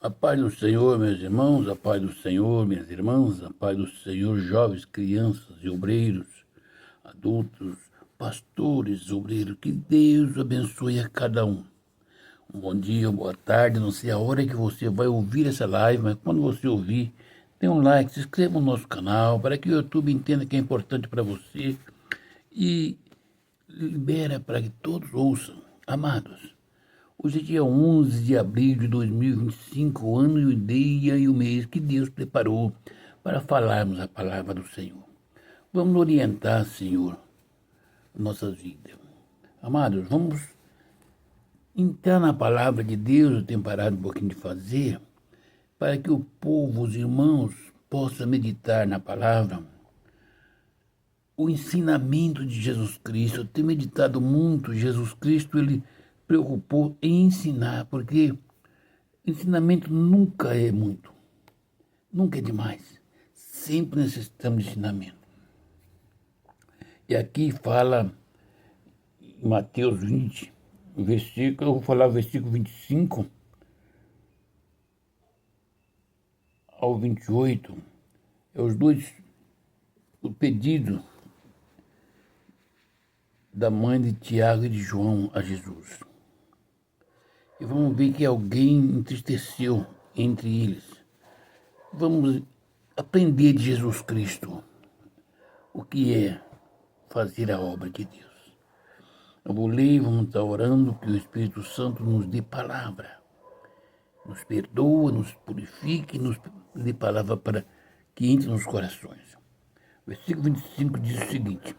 A paz do Senhor, meus irmãos, a paz do Senhor, minhas irmãs, a paz do Senhor, jovens, crianças e obreiros, adultos, pastores, obreiros, que Deus abençoe a cada um. Um bom dia, boa tarde, não sei a hora que você vai ouvir essa live, mas quando você ouvir, dê um like, se inscreva no nosso canal, para que o YouTube entenda que é importante para você e libera para que todos ouçam. Amados, hoje é dia 11 de abril de 2025, o ano e o dia e o mês que Deus preparou para falarmos a palavra do Senhor. Vamos orientar, Senhor, nossas vidas. Amados, vamos entrar na palavra de Deus, eu tenho parado um pouquinho de fazer, para que o povo, os irmãos, possam meditar na palavra. O ensinamento de Jesus Cristo, eu tenho meditado muito. Jesus Cristo, ele preocupou em ensinar, porque ensinamento nunca é muito, nunca é demais. Sempre necessitamos de ensinamento. E aqui fala em Mateus 20, versículo, eu vou falar o versículo 25 ao 28, é os dois, o pedido da mãe de Tiago e de João a Jesus. E vamos ver que alguém entristeceu entre eles. Vamos aprender de Jesus Cristo o que é fazer a obra de Deus. Eu vou ler, vamos estar orando que o Espírito Santo nos dê palavra, nos perdoa, nos purifique, nos dê palavra para que entre nos corações. O versículo 25 diz o seguinte,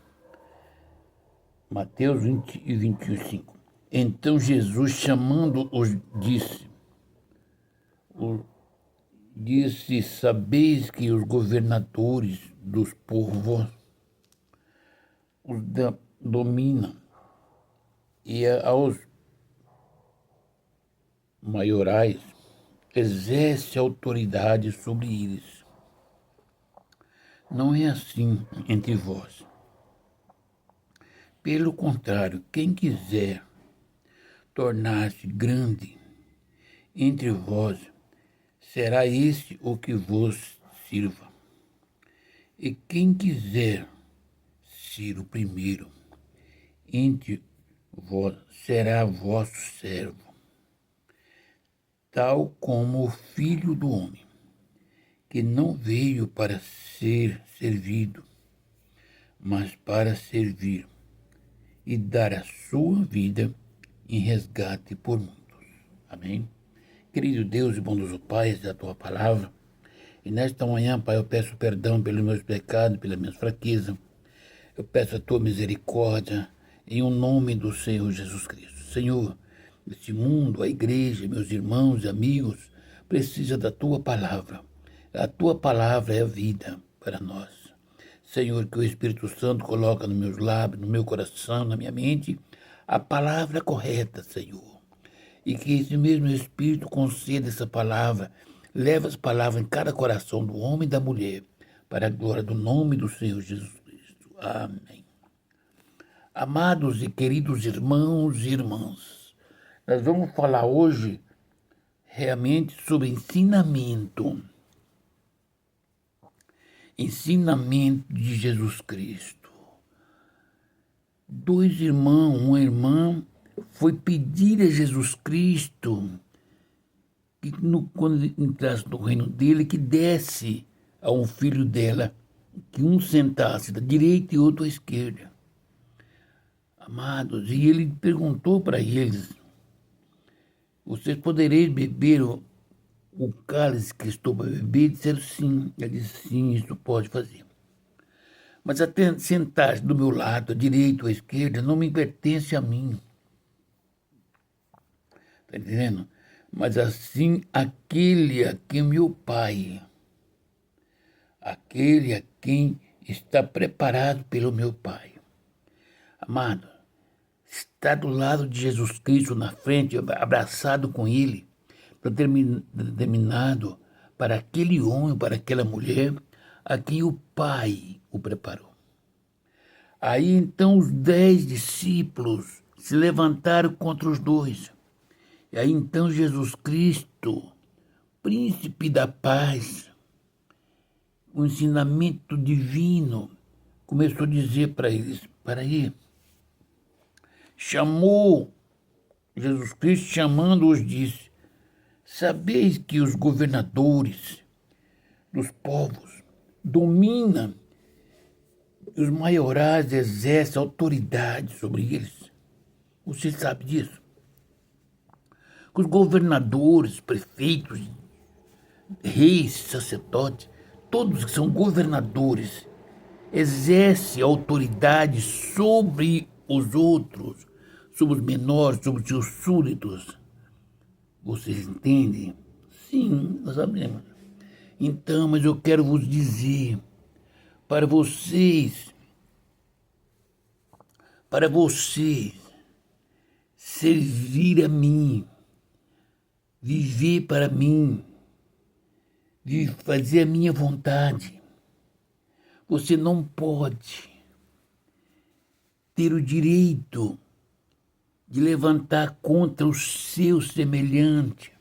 Mateus 20 e 25. Então Jesus, chamando-os, disse, sabeis que os governadores dos povos os dominam, e aos maiorais exerce autoridade sobre eles. Não é assim entre vós. Pelo contrário, quem quiser tornar-se grande entre vós, será esse o que vos sirva. E quem quiser ser o primeiro entre vós, será vosso servo, tal como o Filho do Homem, que não veio para ser servido, mas para servir e dar a sua vida em resgate por muitos. Amém? Querido Deus e bondoso Pai, essa é a tua palavra. E nesta manhã, Pai, eu peço perdão pelos meus pecados, pelas minhas fraquezas. Eu peço a tua misericórdia em o nome do Senhor Jesus Cristo. Senhor, este mundo, a igreja, meus irmãos e amigos, precisa da tua palavra. A tua palavra é a vida para nós. Senhor, que o Espírito Santo coloca nos meus lábios, no meu coração, na minha mente, a palavra correta, Senhor. E que esse mesmo Espírito conceda essa palavra, leva essa palavra em cada coração do homem e da mulher, para a glória do nome do Senhor Jesus Cristo. Amém. Amados e queridos irmãos e irmãs, nós vamos falar hoje realmente sobre ensinamento. Ensinamento de Jesus Cristo. Dois irmãos, uma irmã foi pedir a Jesus Cristo que quando entrasse no reino dele, que desse a um filho dela, que um sentasse da direita e outro à esquerda. Amados, e ele perguntou para eles, vocês podereis beber o cálice que estou para beber? Disseram sim. Ele disse, sim, isso pode fazer. Mas até sentar-se do meu lado, à direita ou à esquerda, não me pertence a mim. Está entendendo? Mas assim, aquele a quem meu Pai, aquele a quem está preparado pelo meu Pai. Amado, está do lado de Jesus Cristo na frente, abraçado com ele, determinado para aquele homem, para aquela mulher, a quem o Pai o preparou. Aí então os 10 discípulos se levantaram contra os dois. E aí então Jesus Cristo príncipe da paz, o ensinamento divino, começou a dizer para eles, para aí, chamou, Jesus Cristo chamando-os disse, sabeis que os governadores dos povos dominam, os maiorais exercem autoridade sobre eles. Você sabe disso? Que os governadores, prefeitos, reis, sacerdotes, todos que são governadores, exercem autoridade sobre os outros, sobre os menores, sobre os seus súditos. Vocês entendem? Sim, nós sabemos. Então, mas eu quero vos dizer, para vocês servir a mim, viver para mim, fazer a minha vontade, você não pode ter o direito de levantar contra o seu semelhante,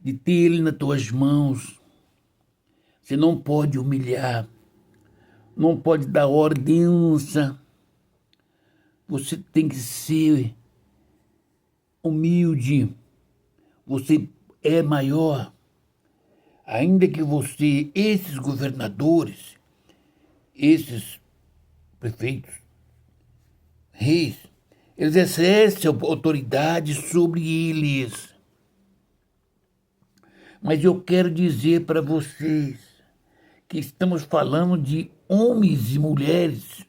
de ter ele nas tuas mãos. Você não pode humilhar, não pode dar ordenança. Você tem que ser humilde. Você é maior. Ainda que você, esses governadores, esses prefeitos, reis, eles exercem autoridade sobre eles. Mas eu quero dizer para vocês que estamos falando de homens e mulheres,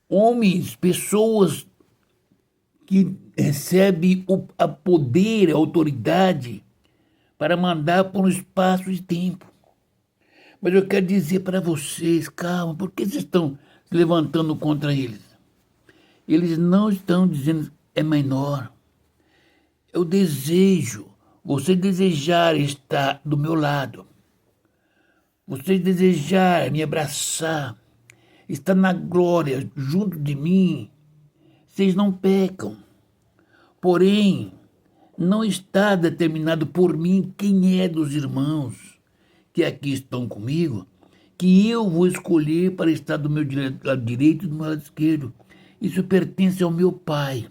homens, pessoas que recebem a poder, a autoridade para mandar por um espaço de tempo. Mas eu quero dizer para vocês, calma, por que vocês estão se levantando contra eles? Eles não estão dizendo é menor. Eu desejo, você desejar estar do meu lado, você desejar me abraçar, estar na glória junto de mim, vocês não pecam. Porém, não está determinado por mim quem é dos irmãos que aqui estão comigo, que eu vou escolher para estar do meu lado direito e do meu lado esquerdo. Isso pertence ao meu Pai.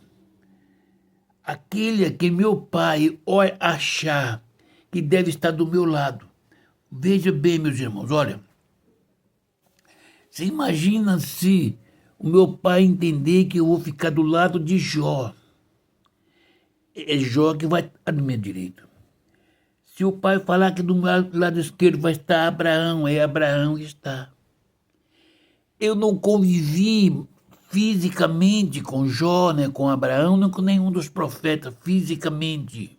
Aquele a quem meu Pai achar que deve estar do meu lado. Veja bem, meus irmãos, olha. Você imagina se o meu pai entender que eu vou ficar do lado de Jó. É Jó que vai estar do meu direito. Se o pai falar que do meu lado esquerdo vai estar Abraão, é Abraão que está. Eu não convivi fisicamente com Jó, né, com Abraão, nem com nenhum dos profetas, fisicamente.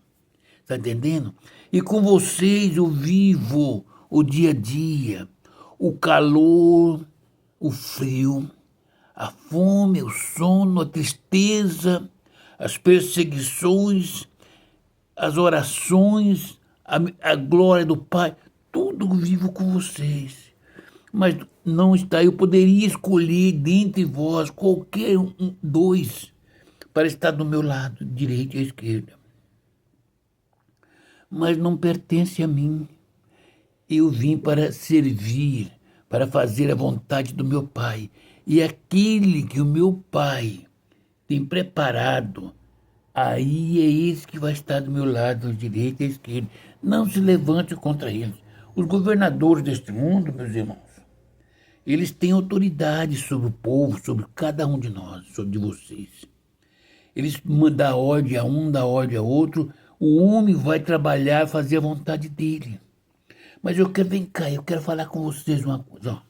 Está entendendo? E com vocês eu vivo o dia a dia, o calor, o frio, a fome, o sono, a tristeza, as perseguições, as orações, a glória do Pai, tudo eu vivo com vocês. Mas não está, eu poderia escolher dentre vós qualquer dois para estar do meu lado, direita e esquerda. Mas não pertence a mim. Eu vim para servir, para fazer a vontade do meu Pai. E aquele que o meu Pai tem preparado, aí é esse que vai estar do meu lado, direita e esquerda. Não se levante contra eles. Os governadores deste mundo, meus irmãos, eles têm autoridade sobre o povo, sobre cada um de nós, sobre vocês. Eles mandam ordem a um, dá ordem a outro. O homem vai trabalhar, fazer a vontade dele. Mas eu quero, vem cá, eu quero falar com vocês uma coisa. Ó.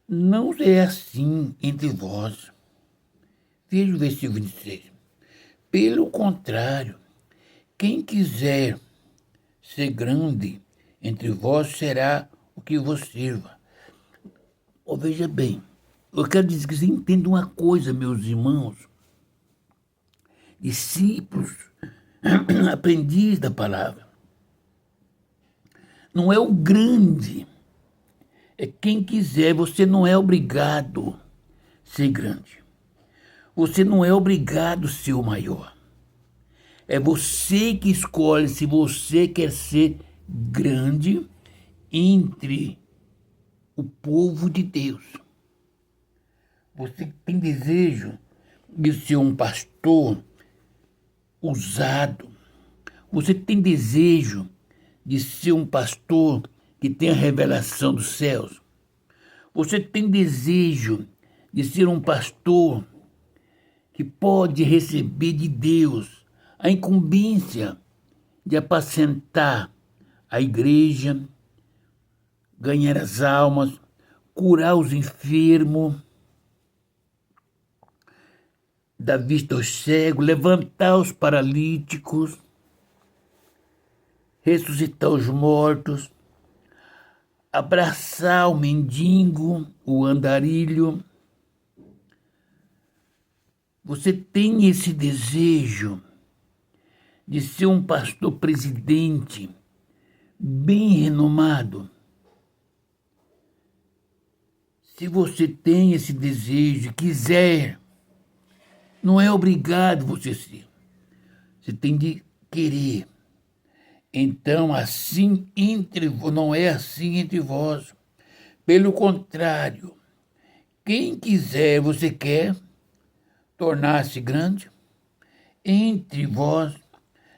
Não é assim entre vós. Veja o versículo 26. Pelo contrário, quem quiser ser grande entre vós será o que vos sirva. Veja bem, eu quero dizer que você entenda uma coisa, meus irmãos, discípulos, aprendiz da palavra. Não é o grande, é quem quiser. Você não é obrigado a ser grande. Você não é obrigado a ser o maior. É você que escolhe se você quer ser grande entre o povo de Deus. Você tem desejo de ser um pastor usado. Você tem desejo de ser um pastor que tem a revelação dos céus. Você tem desejo de ser um pastor que pode receber de Deus a incumbência de apacentar a igreja, ganhar as almas, curar os enfermos, dar vista aos cegos, levantar os paralíticos, ressuscitar os mortos, abraçar o mendigo, o andarilho. Você tem esse desejo de ser um pastor presidente bem renomado? Se você tem esse desejo, quiser, não é obrigado você ser. Você tem de querer. Então, assim não é assim entre vós. Pelo contrário, quem quiser, você quer tornar-se grande entre vós,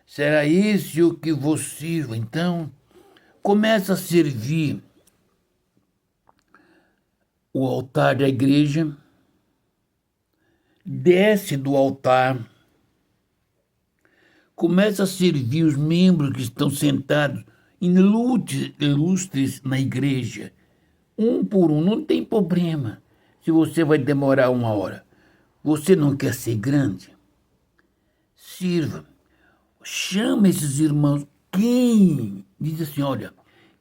será esse o que vos sirva. Então, começa a servir o altar da igreja, desce do altar, começa a servir os membros que estão sentados ilustres na igreja, um por um, não tem problema se você vai demorar 1 hora. Você não quer ser grande? Sirva. Chama esses irmãos. Quem? Diz assim, olha,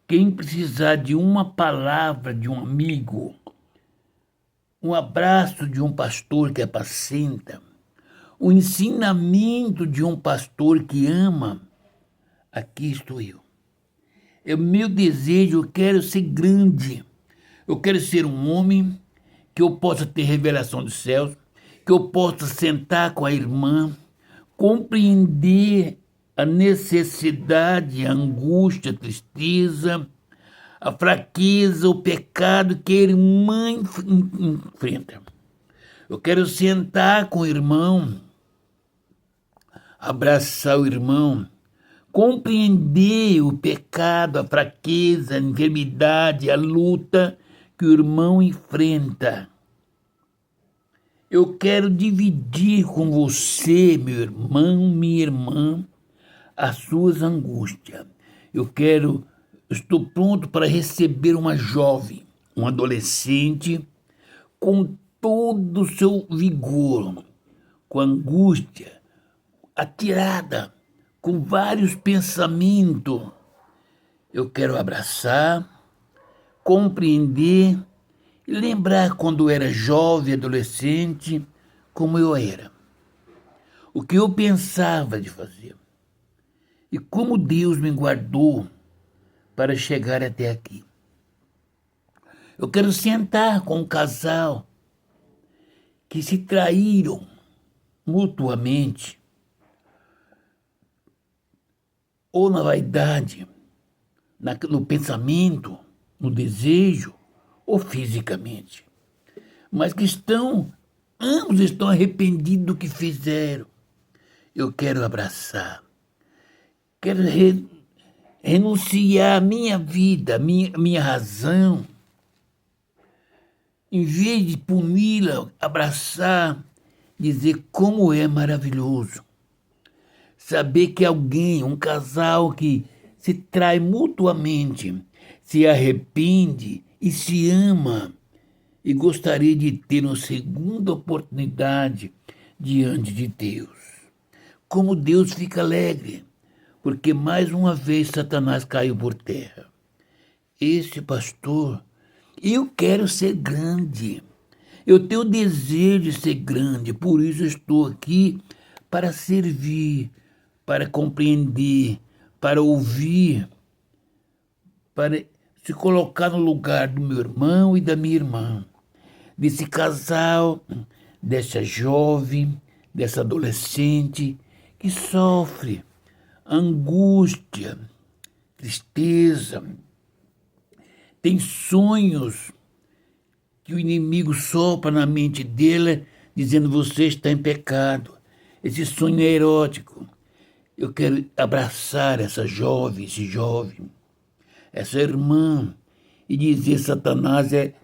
quem precisar de uma palavra de um amigo, um abraço de um pastor que apacenta, o ensinamento de um pastor que ama, aqui estou eu. É o meu desejo, eu quero ser grande. Eu quero ser um homem que eu possa ter revelação dos céus, que eu possa sentar com a irmã, compreender a necessidade, a angústia, a tristeza, a fraqueza, o pecado que a irmã enfrenta. Eu quero sentar com o irmão, abraçar o irmão, compreender o pecado, a fraqueza, a enfermidade, a luta que o irmão enfrenta. Eu quero dividir com você, meu irmão, minha irmã, as suas angústias. Estou pronto para receber uma jovem, um adolescente, com todo o seu vigor, com angústia, atirada, com vários pensamentos. Eu quero abraçar, compreender e lembrar quando eu era jovem, adolescente, como eu era. O que eu pensava de fazer. E como Deus me guardou para chegar até aqui. Eu quero sentar com um casal que se traíram mutuamente, ou na vaidade, no pensamento, no desejo, ou fisicamente, mas que ambos estão arrependidos do que fizeram. Eu quero abraçar, quero renunciar a minha vida, minha razão, em vez de puni-la, abraçar, dizer como é maravilhoso. Saber que alguém, um casal que se trai mutuamente, se arrepende e se ama e gostaria de ter uma segunda oportunidade diante de Deus. Como Deus fica alegre, porque mais uma vez Satanás caiu por terra. Esse pastor, eu quero ser grande. Eu tenho o desejo de ser grande, por isso estou aqui para servir, para compreender, para ouvir, para se colocar no lugar do meu irmão e da minha irmã, desse casal, dessa jovem, dessa adolescente que sofre angústia, tristeza, tem sonhos que o inimigo sopra na mente dele, dizendo: você está em pecado. Esse sonho é erótico. Eu quero abraçar essa jovem, esse jovem, essa irmã, e dizer: Satanás é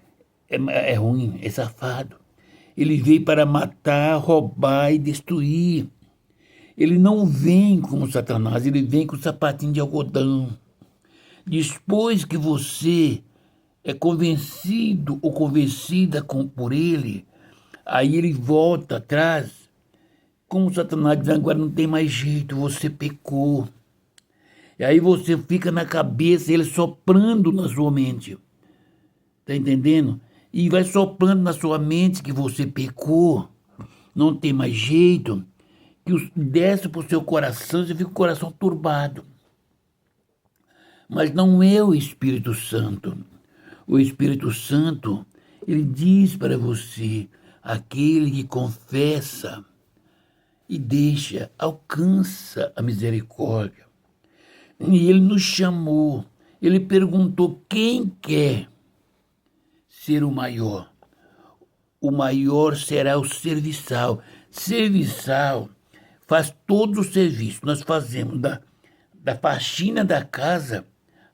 ruim, é safado. Ele veio para matar, roubar e destruir. Ele não vem como Satanás, ele vem com sapatinho de algodão. Depois que você é convencido ou convencida por ele, aí ele volta atrás, como Satanás diz: agora não tem mais jeito, você pecou. E aí você fica na cabeça, ele soprando na sua mente. Tá entendendo? E vai soprando na sua mente que você pecou, não tem mais jeito, que desce pro seu coração, você fica com o coração turbado. Mas não é o Espírito Santo. O Espírito Santo, ele diz para você: aquele que confessa e deixa, alcança a misericórdia. E ele nos chamou, ele perguntou: quem quer ser o maior? O maior será o serviçal. Serviçal faz todo o serviço. Nós fazemos da faxina da casa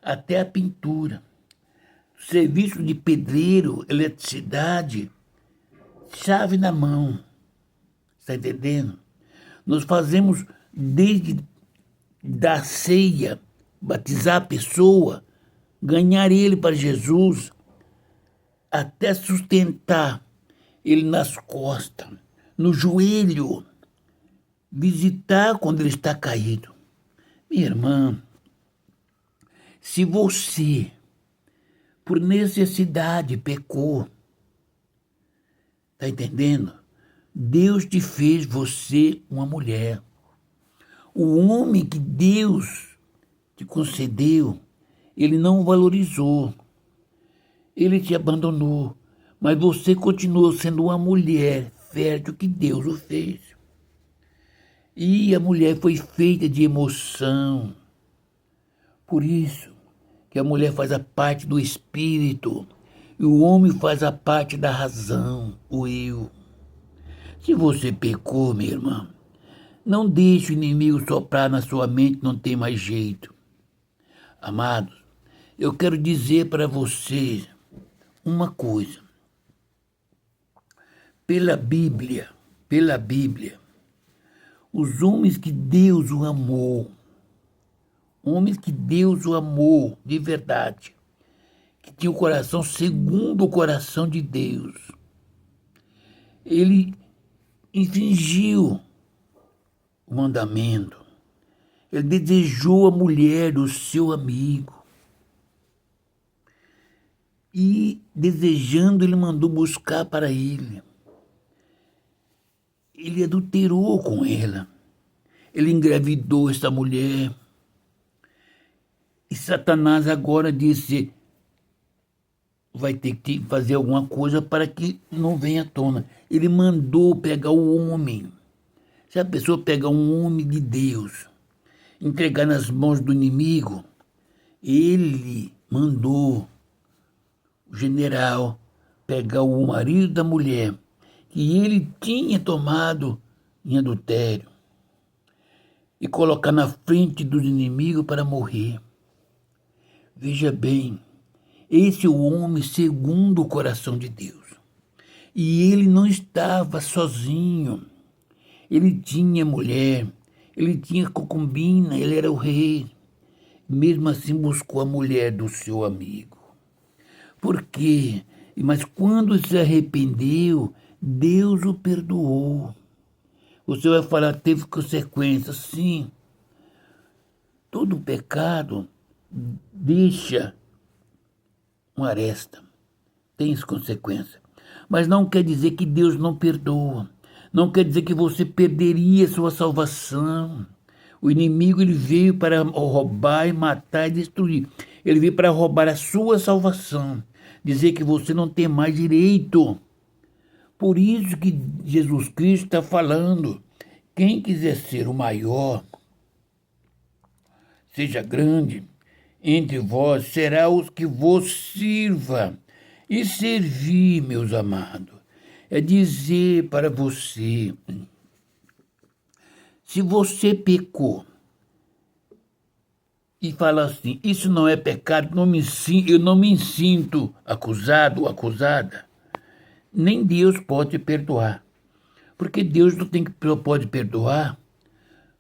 até a pintura. Serviço de pedreiro, eletricidade, chave na mão. Está entendendo? Nós fazemos desde da ceia, batizar a pessoa, ganhar ele para Jesus, até sustentar ele nas costas, no joelho, visitar quando ele está caído. Minha irmã, se você, por necessidade, pecou, tá entendendo? Deus te fez você uma mulher. O homem que Deus te concedeu, ele não valorizou. Ele te abandonou. Mas você continuou sendo uma mulher fértil que Deus o fez. E a mulher foi feita de emoção. Por isso que a mulher faz a parte do espírito e o homem faz a parte da razão, o eu. Se você pecou, minha irmã, não deixe o inimigo soprar na sua mente, não tem mais jeito. Amados, eu quero dizer para vocês uma coisa. Pela Bíblia, os homens que Deus o amou, de verdade, que tinha o coração segundo o coração de Deus, ele infringiu o mandamento, ele desejou a mulher do seu amigo, e desejando ele mandou buscar para ele. Ele adulterou com ela. Ele engravidou essa mulher. E Satanás agora disse: vai ter que fazer alguma coisa para que não venha à tona. Ele mandou pegar o homem. Se a pessoa pegar um homem de Deus, entregar nas mãos do inimigo, ele mandou o general pegar o marido da mulher que ele tinha tomado em adultério e colocar na frente dos inimigos para morrer. Veja bem, esse é o homem segundo o coração de Deus. E ele não estava sozinho. Ele tinha mulher, ele tinha concubina, ele era o rei. Mesmo assim buscou a mulher do seu amigo. Por quê? Mas quando se arrependeu, Deus o perdoou. Você vai falar: teve consequências. Sim. Todo pecado deixa uma aresta, tem consequências. Mas não quer dizer que Deus não perdoa. Não quer dizer que você perderia sua salvação. O inimigo, ele veio para roubar e matar e destruir. Ele veio para roubar a sua salvação. Dizer que você não tem mais direito. Por isso que Jesus Cristo está falando quem quiser ser o maior, seja grande, entre vós será os que vos sirva. E servir, meus amados, é dizer para você, se você pecou, e fala assim, isso não é pecado, eu não me sinto acusado ou acusada, nem Deus pode perdoar. Porque Deus não pode perdoar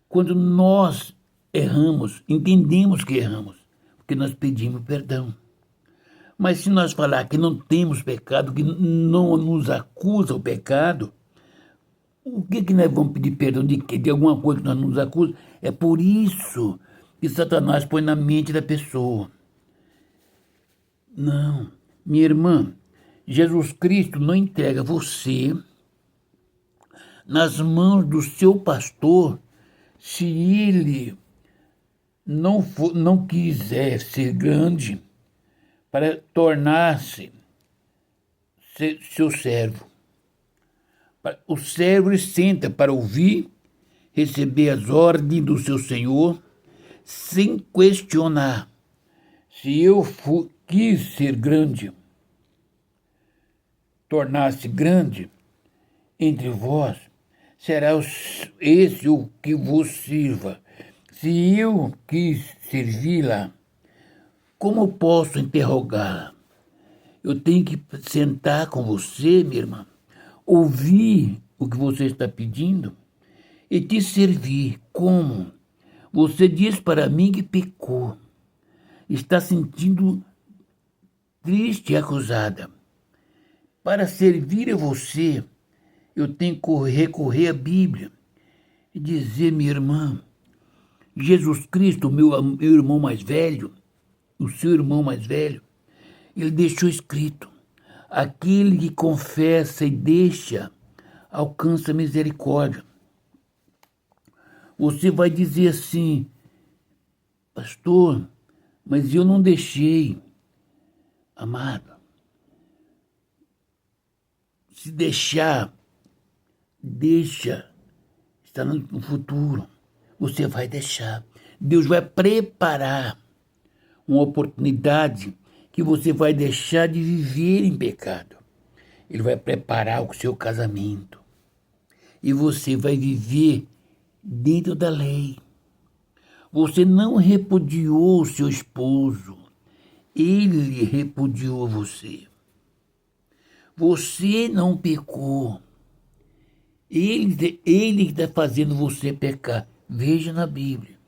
quando nós erramos, entendemos que erramos, porque nós pedimos perdão. Mas se nós falar que não temos pecado, que não nos acusa o pecado, o que nós vamos pedir perdão de quê? De alguma coisa que nós nos acusamos? É por isso que Satanás põe na mente da pessoa. Não, minha irmã, Jesus Cristo não entrega você nas mãos do seu pastor se ele não quiser ser grande para tornar-se seu servo. O servo senta para ouvir, receber as ordens do seu senhor, sem questionar. Se eu quis ser grande, tornar-se grande entre vós, será esse o que vos sirva. Se eu quis servi-la, como posso interrogá-la? Eu tenho que sentar com você, minha irmã, ouvir o que você está pedindo e te servir. Como? Você diz para mim que pecou, está sentindo triste e acusada. Para servir a você, eu tenho que recorrer à Bíblia e dizer, minha irmã, Jesus Cristo, meu irmão mais velho, o seu irmão mais velho, ele deixou escrito, aquele que confessa e deixa, alcança misericórdia. Você vai dizer assim, pastor, mas eu não deixei. Amado, se deixar, deixa, está no futuro, você vai deixar. Deus vai preparar uma oportunidade que você vai deixar de viver em pecado. Ele vai preparar o seu casamento. E você vai viver dentro da lei. Você não repudiou o seu esposo. Ele repudiou você. Você não pecou. Ele está fazendo você pecar. Veja na Bíblia.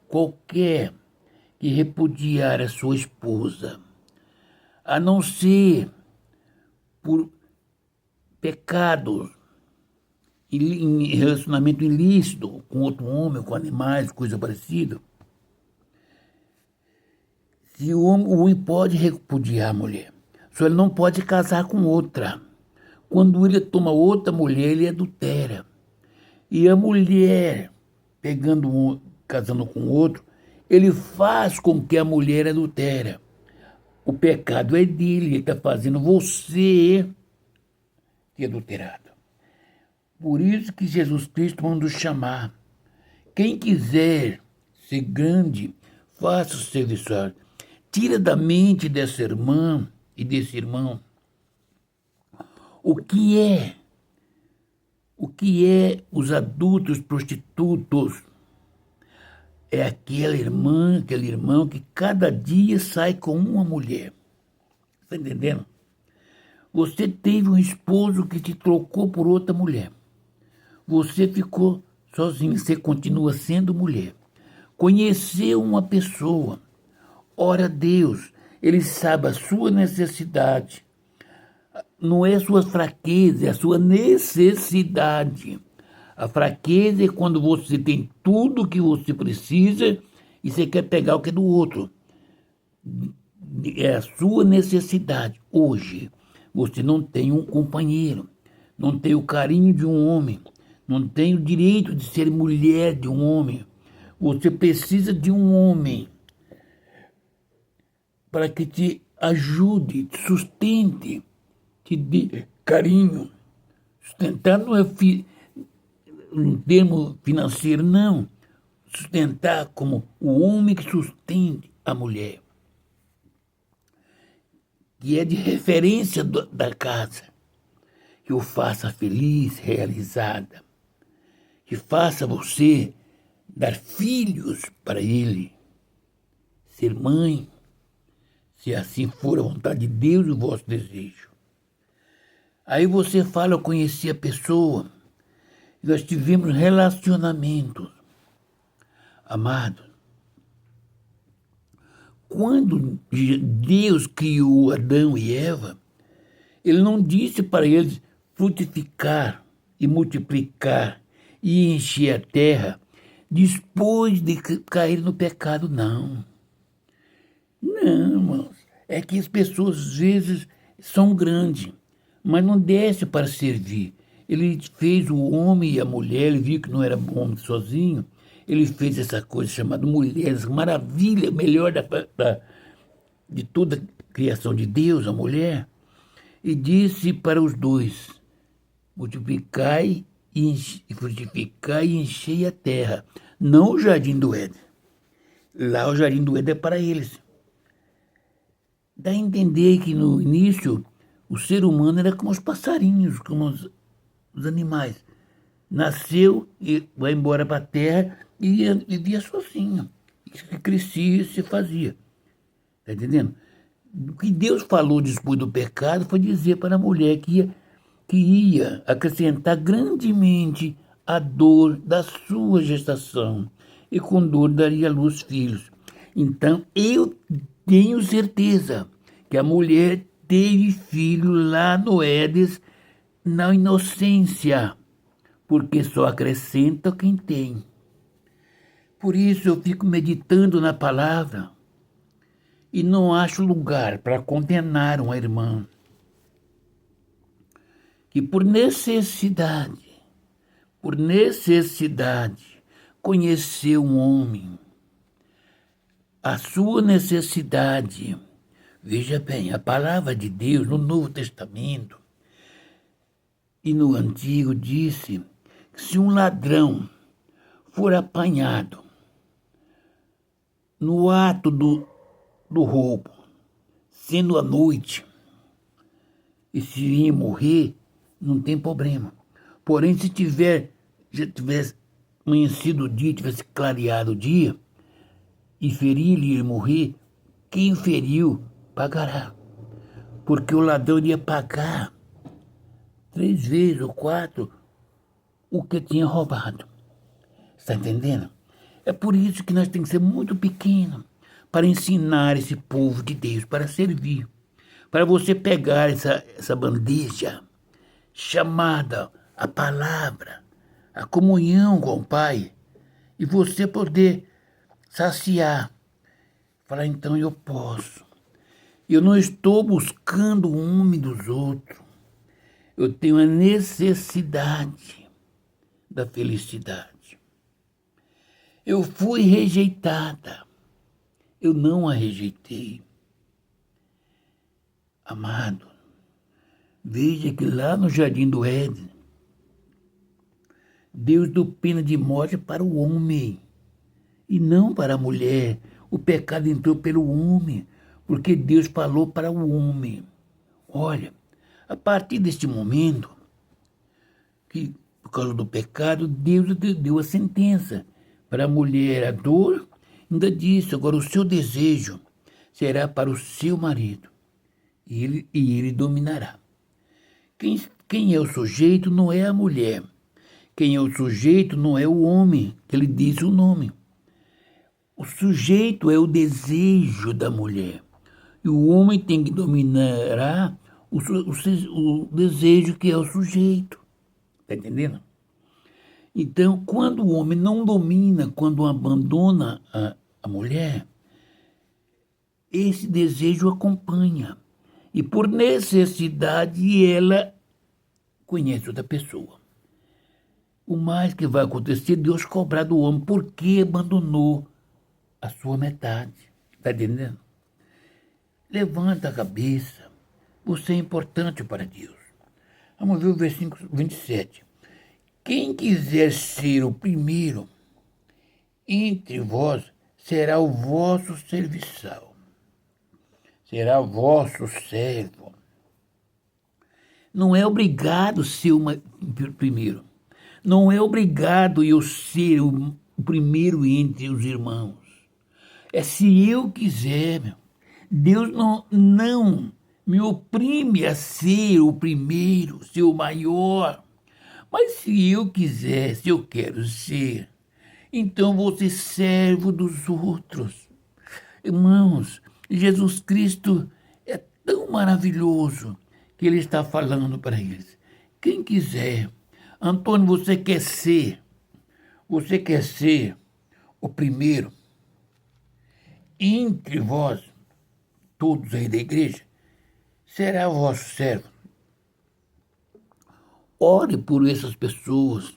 Qualquer que repudiar a sua esposa, a não ser por pecados, em relacionamento ilícito com outro homem, com animais, coisa parecida, se o homem pode repudiar a mulher, só ele não pode casar com outra. Quando ele toma outra mulher, ele adultera. E a mulher, casando com outro, ele faz com que a mulher adultera. O pecado é dele, ele está fazendo você ter adulterado. Por isso que Jesus Cristo manda chamar. Quem quiser ser grande, faça o serviço. Tira da mente dessa irmã e desse irmão o que é os adultos prostitutos. É aquela irmã, aquele irmão que cada dia sai com uma mulher. Está entendendo? Você teve um esposo que te trocou por outra mulher. Você ficou sozinho, você continua sendo mulher. Conheceu uma pessoa. Ora Deus, ele sabe a sua necessidade. Não é a sua fraqueza, é a sua necessidade. A fraqueza é quando você tem tudo o que você precisa e você quer pegar o que é do outro. É a sua necessidade. Hoje, você não tem um companheiro, não tem o carinho de um homem, não tem o direito de ser mulher de um homem. Você precisa de um homem para que te ajude, te sustente, te dê carinho. Sustentar não é no termo financeiro, não. Sustentar como o homem que sustente a mulher, que é de referência da casa, que o faça feliz, realizada, que faça você dar filhos para ele, ser mãe, se assim for a vontade de Deus e o vosso desejo. Aí você fala, eu conheci a pessoa, nós tivemos relacionamentos. Amado, quando Deus criou Adão e Eva, ele não disse para eles frutificar e multiplicar e encher a terra depois de cair no pecado, não. Não, irmãos. É que as pessoas às vezes são grandes, mas não desce para servir. Ele fez o homem e a mulher, ele viu que não era bom homem sozinho, ele fez essa coisa chamada mulher, essa maravilha, melhor de toda a criação de Deus, a mulher, e disse para os dois, multiplicai e frutificai e enchei a terra. Não o jardim do Éden. Lá o jardim do Éden é para eles. Dá a entender que no início o ser humano era como os passarinhos, como os animais. Nasceu e vai embora para a terra e vivia sozinho. Crescia e se fazia. Está entendendo? O que Deus falou depois do pecado foi dizer para a mulher que ia acrescentar grandemente a dor da sua gestação e com dor daria à luz filhos. Então, eu tenho certeza que a mulher teve filho lá no Éden na inocência, porque só acrescenta quem tem. Por isso eu fico meditando na palavra e não acho lugar para condenar uma irmã que por necessidade, conheceu um homem. A sua necessidade, veja bem, a palavra de Deus no Novo Testamento e no Antigo disse que se um ladrão for apanhado no ato do roubo, sendo à noite, e se ia morrer, não tem problema. Porém, se já tivesse amanhecido o dia, tivesse clareado o dia, e ferir-lhe e morrer, quem feriu pagará. Porque o ladrão iria pagar 3 vezes ou 4 o que tinha roubado. Está entendendo? É por isso que nós temos que ser muito pequenos para ensinar esse povo de Deus, para servir. Para você pegar essa bandeja chamada a palavra, a comunhão com o Pai, e você poder saciar. Falar, então eu posso. Eu não estou buscando o um dos outros. Eu tenho a necessidade da felicidade. Eu fui rejeitada. Eu não a rejeitei. Amado, veja que lá no Jardim do Éden, Deus deu pena de morte para o homem e não para a mulher. O pecado entrou pelo homem, porque Deus falou para o homem. Olha, a partir deste momento, que por causa do pecado, Deus deu a sentença. Para a mulher a dor, ainda disse, agora o seu desejo será para o seu marido, e ele dominará. Quem é o sujeito não é a mulher. Quem é o sujeito não é o homem, que ele diz o nome. O sujeito é o desejo da mulher. E o homem tem que dominar o desejo que é o sujeito. Está entendendo? Então, quando o homem não domina, quando abandona a mulher, esse desejo acompanha. E por necessidade ela conhece outra pessoa. O mais que vai acontecer, Deus cobrar do homem porque abandonou a sua metade. Está entendendo? Levanta a cabeça. Você é importante para Deus. Vamos ver o versículo 27. quem quiser ser o primeiro entre vós será o vosso serviçal, será vosso servo. Não é obrigado ser o primeiro. Não é obrigado eu ser o primeiro entre os irmãos. É se eu quiser, meu. Deus não me oprime a ser o primeiro, ser o maior. Mas se eu quiser, se eu quero ser, então vou ser servo dos outros. Irmãos, Jesus Cristo é tão maravilhoso que ele está falando para eles. Quem quiser, Antônio, você quer ser o primeiro entre vós, todos aí da igreja, será vosso servo. Ore por essas pessoas.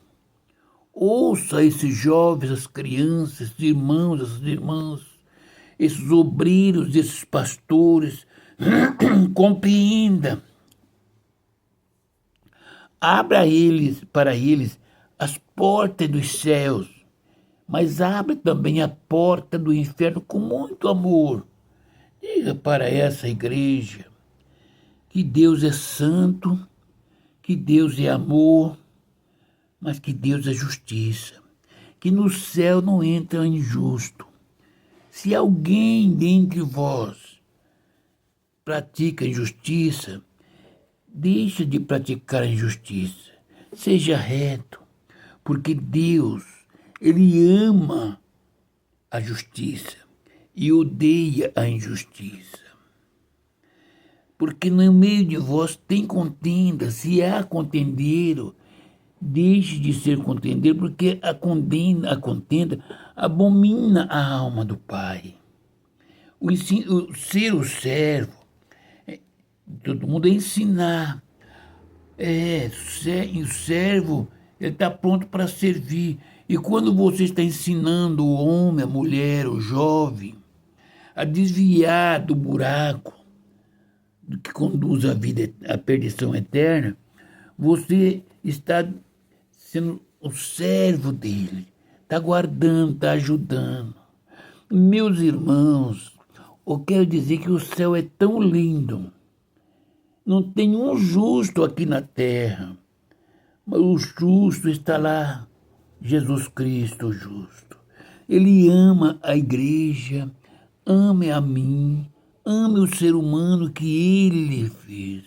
Ouça esses jovens, as crianças, esses irmãos, essas irmãs, esses obreiros, esses pastores. Compreenda. Abra para eles as portas dos céus, mas abre também a porta do inferno com muito amor. Diga para essa igreja que Deus é santo, que Deus é amor, mas que Deus é justiça, que no céu não entra injusto. Se alguém dentre vós pratica injustiça, deixa de praticar injustiça. Seja reto, porque Deus, ele ama a justiça e odeia a injustiça. Porque no meio de vós tem contenda. Se há contendeiro, deixe de ser contendeiro, porque a contenda abomina a alma do Pai. O ser o servo, todo mundo é ensinar. O servo, ele está pronto para servir. E quando você está ensinando o homem, a mulher, o jovem, a desviar do buraco que conduz à vida, à perdição eterna, você está sendo o servo dele, está guardando, está ajudando. Meus irmãos, eu quero dizer que o céu é tão lindo. Não tem um justo aqui na terra, mas o justo está lá, Jesus Cristo, o justo. Ele ama a igreja, ame a mim, ame o ser humano que ele fez.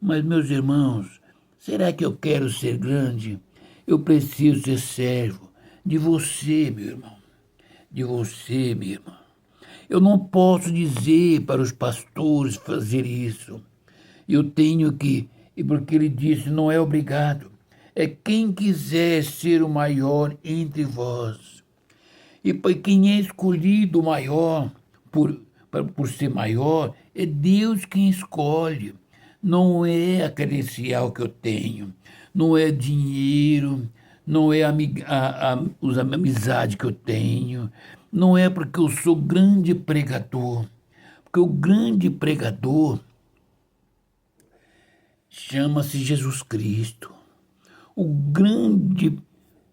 Mas, meus irmãos, será que eu quero ser grande? Eu preciso ser servo de você, meu irmão, de você, minha irmã. Eu não posso dizer para os pastores fazer isso. Eu tenho que, e porque ele disse, não é obrigado. É quem quiser ser o maior entre vós. E para quem é escolhido maior, por ser maior, é Deus quem escolhe. Não é a credencial que eu tenho, não é dinheiro, não é a amizade que eu tenho, não é porque eu sou grande pregador. Porque o grande pregador chama-se Jesus Cristo. O grande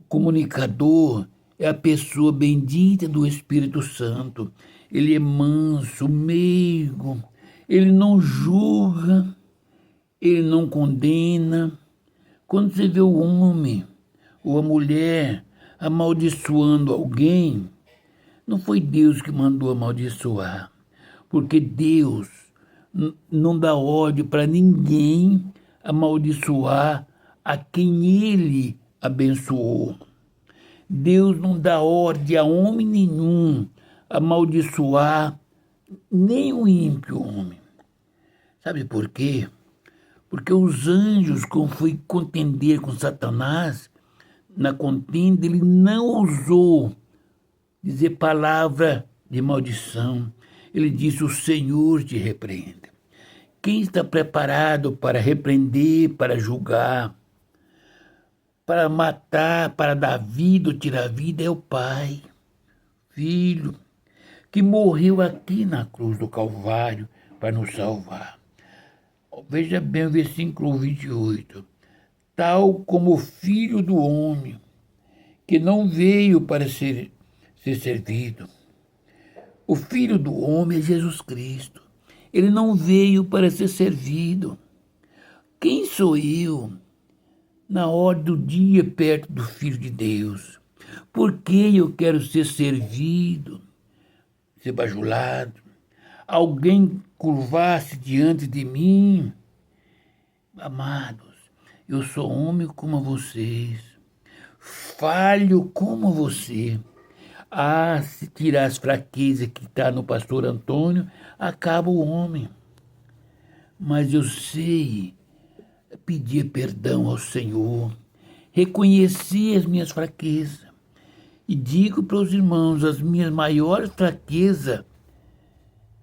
comunicador é a pessoa bendita do Espírito Santo. Ele é manso, meigo, ele não julga, ele não condena. Quando você vê o homem ou a mulher amaldiçoando alguém, não foi Deus que mandou amaldiçoar, porque Deus não dá ordem para ninguém amaldiçoar a quem ele abençoou. Deus não dá ordem a homem nenhum amaldiçoar nem o ímpio homem. Sabe por quê? Porque os anjos, quando foi contender com Satanás, na contenda, ele não ousou dizer palavra de maldição. Ele disse, o Senhor te repreenda. Quem está preparado para repreender, para julgar, para matar, para dar vida ou tirar vida é o Pai, Filho, que morreu aqui na cruz do Calvário para nos salvar. Veja bem o versículo 28. tal como o Filho do Homem, que não veio para ser servido. O Filho do Homem é Jesus Cristo. Ele não veio para ser servido. Quem sou eu na hora do dia perto do Filho de Deus? Por que eu quero ser servido, ser bajulado? Alguém curvar-se diante de mim? Amados, eu sou homem como vocês, falho como você. Se tirar as fraquezas que está no pastor Antônio, acaba o homem. Mas eu sei pedir perdão ao Senhor, reconhecer as minhas fraquezas e digo para os irmãos, as minhas maiores fraquezas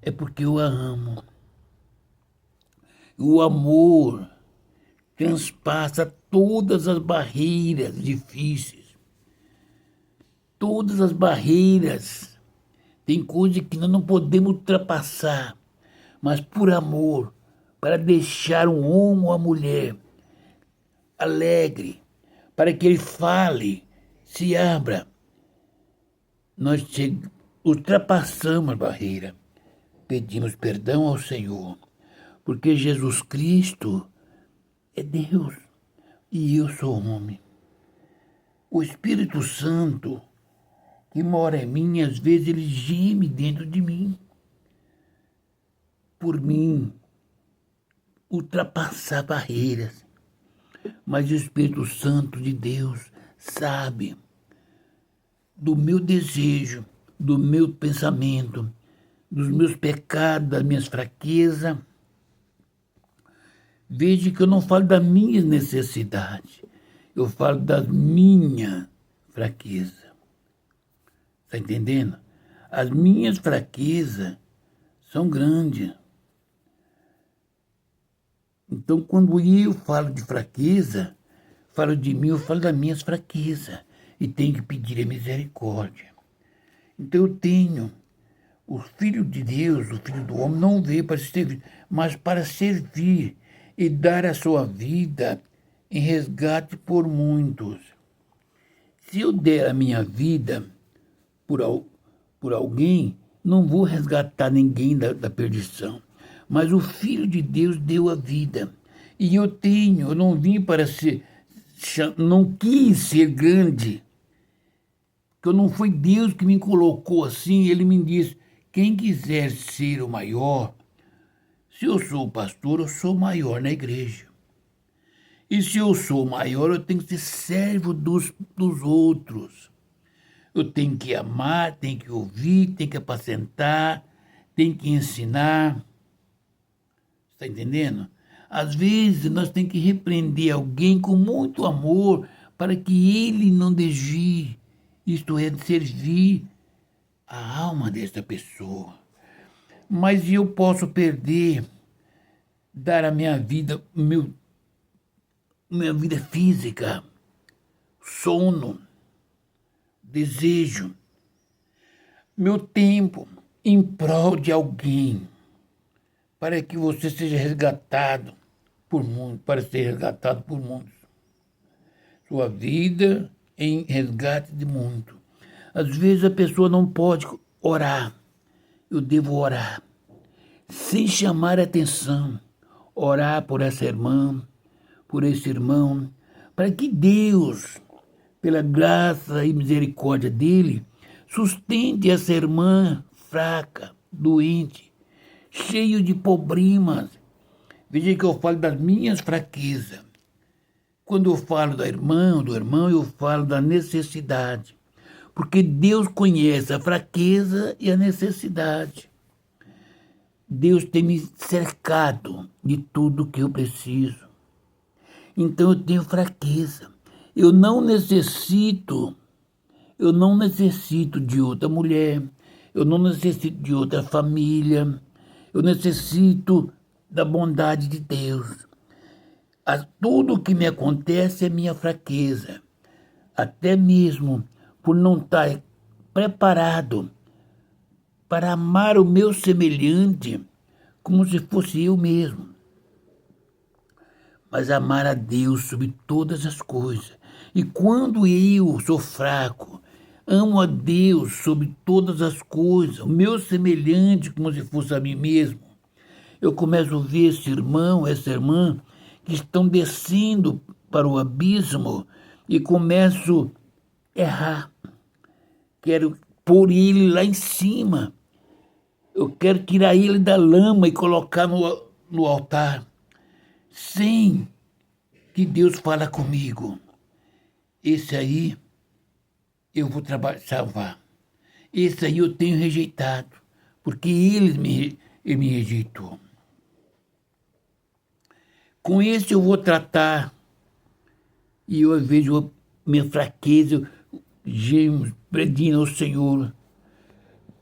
é porque eu a amo. O amor transpassa todas as barreiras difíceis. Todas as barreiras. Tem coisas que nós não podemos ultrapassar, mas por amor, para deixar um homem ou uma mulher alegre, para que ele fale, se abra, nós ultrapassamos a barreira. Pedimos perdão ao Senhor, porque Jesus Cristo é Deus e eu sou homem. O Espírito Santo que mora em mim, às vezes ele geme dentro de mim. Por mim, ultrapassar barreiras. Mas o Espírito Santo de Deus sabe do meu desejo, do meu pensamento, dos meus pecados, das minhas fraquezas. Veja que eu não falo da minha necessidade, eu falo da minha fraqueza. Está entendendo? As minhas fraquezas são grandes. Então, quando eu falo de fraqueza, falo de mim, eu falo das minhas fraquezas. E tenho que pedir a misericórdia. Então, eu tenho o Filho de Deus, o Filho do Homem, não veio para servir, mas para servir e dar a sua vida em resgate por muitos. Se eu der a minha vida por alguém, não vou resgatar ninguém da perdição. Mas o Filho de Deus deu a vida. E eu não vim para ser, não quis ser grande. Porque não foi Deus que me colocou assim. Ele me disse, quem quiser ser o maior, se eu sou pastor, eu sou maior na igreja. E se eu sou maior, eu tenho que ser servo dos outros. Eu tenho que amar, tenho que ouvir, tenho que apacentar, tenho que ensinar. Está entendendo? Às vezes nós temos que repreender alguém com muito amor para que ele não desvie, isto é, de servir a alma desta pessoa. Mas eu posso perder, dar a minha vida, minha vida física, sono, desejo, meu tempo em prol de alguém, para que você seja resgatado por muitos, para ser resgatado por muitos. Sua vida em resgate de muitos. Às vezes a pessoa não pode orar. Eu devo orar, sem chamar atenção. Orar por essa irmã, por esse irmão, para que Deus, pela graça e misericórdia dele, sustente essa irmã fraca, doente, cheio de problemas. Veja que eu falo das minhas fraquezas. Quando eu falo da irmã, do irmão, eu falo da necessidade. Porque Deus conhece a fraqueza e a necessidade. Deus tem me cercado de tudo que eu preciso. Então eu tenho fraqueza. Eu não necessito de outra mulher, eu não necessito de outra família, eu necessito da bondade de Deus. Tudo o que me acontece é minha fraqueza, até mesmo por não estar preparado para amar o meu semelhante como se fosse eu mesmo. mas amar a Deus sobre todas as coisas. E quando eu sou fraco, amo a Deus sobre todas as coisas, o meu semelhante como se fosse a mim mesmo. Eu começo a ver esse irmão, essa irmã, que estão descendo para o abismo e começo a errar. Quero pôr ele lá em cima. Eu quero tirar ele da lama e colocar no altar. Sem que Deus fala comigo. Esse aí eu vou salvar. Esse aí eu tenho rejeitado, porque ele me rejeitou. Com esse eu vou tratar, e eu vejo minha fraqueza, gemo, pedindo ao Senhor,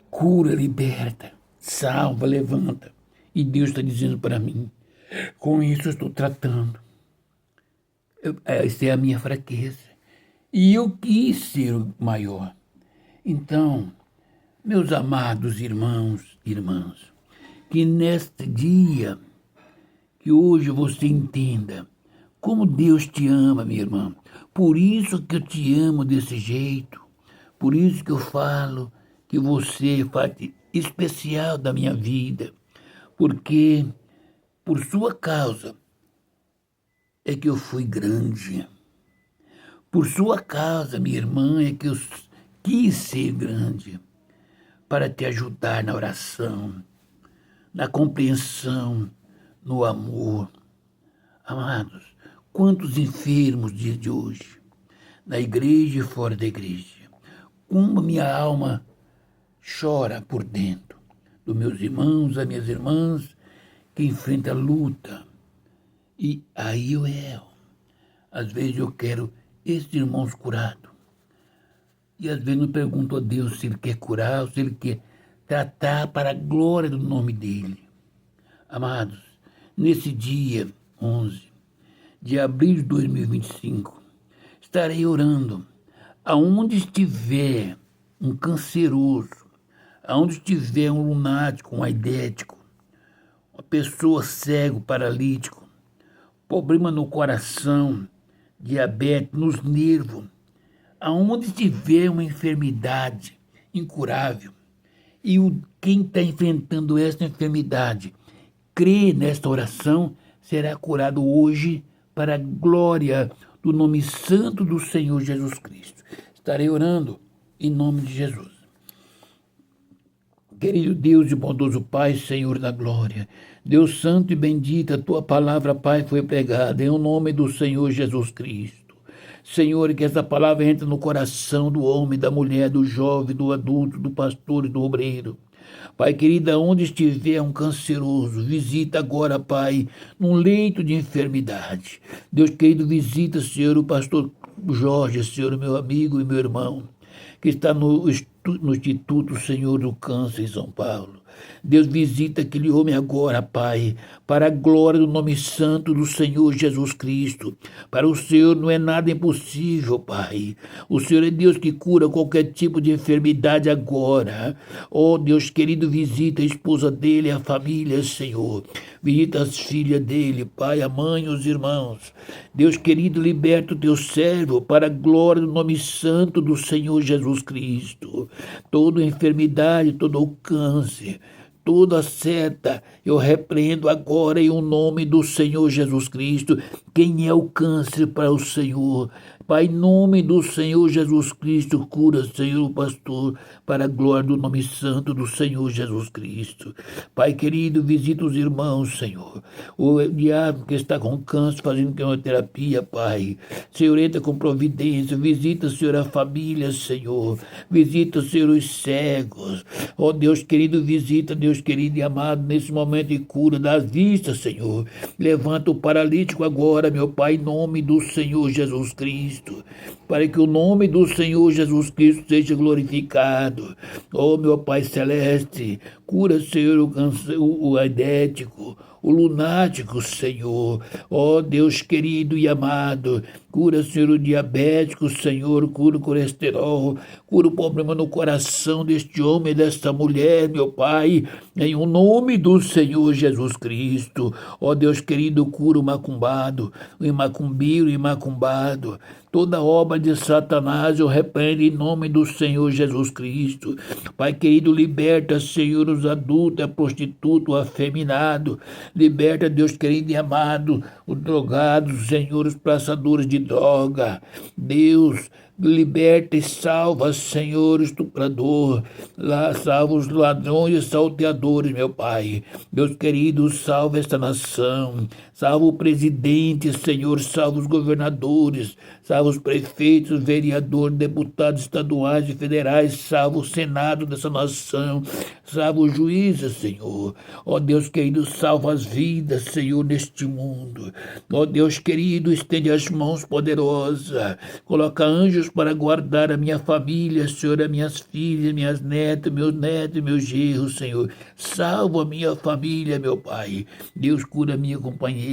cura, liberta, salva, levanta. E Deus está dizendo para mim, com isso eu estou tratando. Essa é a minha fraqueza. E eu quis ser o maior. Então, meus amados irmãos e irmãs, que neste dia, que hoje você entenda como Deus te ama, minha irmã. Por isso que eu te amo desse jeito. Por isso que eu falo que você é parte especial da minha vida. Porque por sua causa é que eu fui grande. Por sua causa, minha irmã, é que eu quis ser grande. Para te ajudar na oração, na compreensão, no amor. Amados, quantos enfermos dias de hoje, na igreja e fora da igreja, como minha alma chora por dentro dos meus irmãos, das minhas irmãs, que enfrentam a luta. E aí eu erro. Às vezes eu quero esses irmãos curados. E às vezes eu pergunto a Deus se Ele quer curar, ou se Ele quer tratar para a glória do nome dEle. Amados, nesse dia 11 de abril de 2025, estarei orando. Aonde estiver um canceroso, aonde estiver um lunático, um aidético, uma pessoa cego, paralítico, problema no coração, diabetes, nos nervos, aonde tiver uma enfermidade incurável e quem está enfrentando essa enfermidade crê nesta oração, será curado hoje para a glória do nome santo do Senhor Jesus Cristo. Estarei orando em nome de Jesus. Querido Deus e bondoso Pai, Senhor da glória, Deus santo e bendito, a tua palavra, Pai, foi pregada em nome do Senhor Jesus Cristo. Senhor, que essa palavra entre no coração do homem, da mulher, do jovem, do adulto, do pastor e do obreiro. Pai querido, onde estiver um canceroso, visita agora, Pai, num leito de enfermidade. Deus querido, visita, Senhor, o pastor Jorge, Senhor, meu amigo e meu irmão, que está no Instituto, Senhor, do Câncer em São Paulo. Deus visita aquele homem agora, Pai, para a glória do nome santo do Senhor Jesus Cristo. Para o Senhor não é nada impossível, Pai. O Senhor é Deus que cura qualquer tipo de enfermidade agora. Oh, Deus querido, visita a esposa dele, a família, Senhor. Visita as filhas dele, Pai, a mãe, os irmãos. Deus querido, liberta o teu servo para a glória do nome santo do Senhor Jesus Cristo. Toda enfermidade, todo o câncer, toda seta, eu repreendo agora em o nome do Senhor Jesus Cristo. Quem é o câncer para o Senhor? Pai, em nome do Senhor Jesus Cristo, cura, Senhor, o pastor, para a glória do nome santo do Senhor Jesus Cristo. Pai querido, visita os irmãos, Senhor. O diabo que está com câncer, fazendo quimioterapia, Pai. Senhor, entra com providência, visita, Senhor, a família, Senhor. Visita, Senhor, os cegos. Ó Deus querido, visita, Deus querido e amado, nesse momento de cura das vistas, Senhor. Levanta o paralítico agora, meu Pai, em nome do Senhor Jesus Cristo. Para que o nome do Senhor Jesus Cristo seja glorificado. Oh, meu Pai celeste, cura, Senhor, o aidético, o lunático, Senhor. Ó Deus querido e amado, cura, Senhor, o diabético, Senhor, cura o colesterol, cura o problema no coração deste homem e desta mulher, meu Pai, em o nome do Senhor Jesus Cristo. Ó Deus querido, cura o macumbado, o imacumbiro, o imacumbado, toda obra de Satanás eu repreendo em nome do Senhor Jesus Cristo. Pai querido, liberta, Senhor, os adultos, a prostituta, o afeminado. Liberta, Deus querido e amado, os drogados, Senhor, os praçadores de droga. Deus, liberta e salva, Senhor, o estuprador. Lá, salva os ladrões e salteadores, meu Pai. Deus querido, salva esta nação. Salva o presidente, Senhor, salva os governadores, salva os prefeitos, vereadores, deputados estaduais e federais, salva o Senado dessa nação, salva os juízes, Senhor. Ó Deus querido, salva as vidas, Senhor, neste mundo. Ó Deus querido, estende as mãos poderosas, coloca anjos para guardar a minha família, Senhor, as minhas filhas, minhas netas, meus genros, Senhor. Salva a minha família, meu Pai. Deus, cura a minha companheira.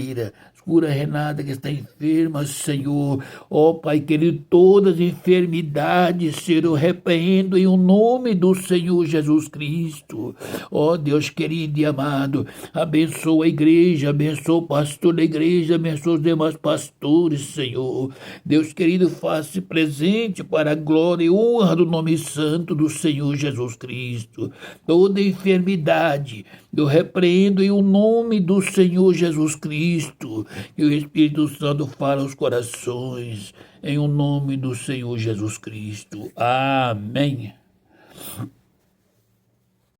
Cura a Renata que está enferma, Senhor. Ó Pai querido, todas as enfermidades, Senhor, eu repreendo em o nome do Senhor Jesus Cristo. Ó Deus querido e amado, abençoa a igreja, abençoa o pastor da igreja, abençoa os demais pastores, Senhor. Deus querido, faça-se presente para a glória e honra do nome santo do Senhor Jesus Cristo. Toda enfermidade eu repreendo em o nome do Senhor Jesus Cristo. Que o Espírito Santo fala aos corações, em o nome do Senhor Jesus Cristo. Amém.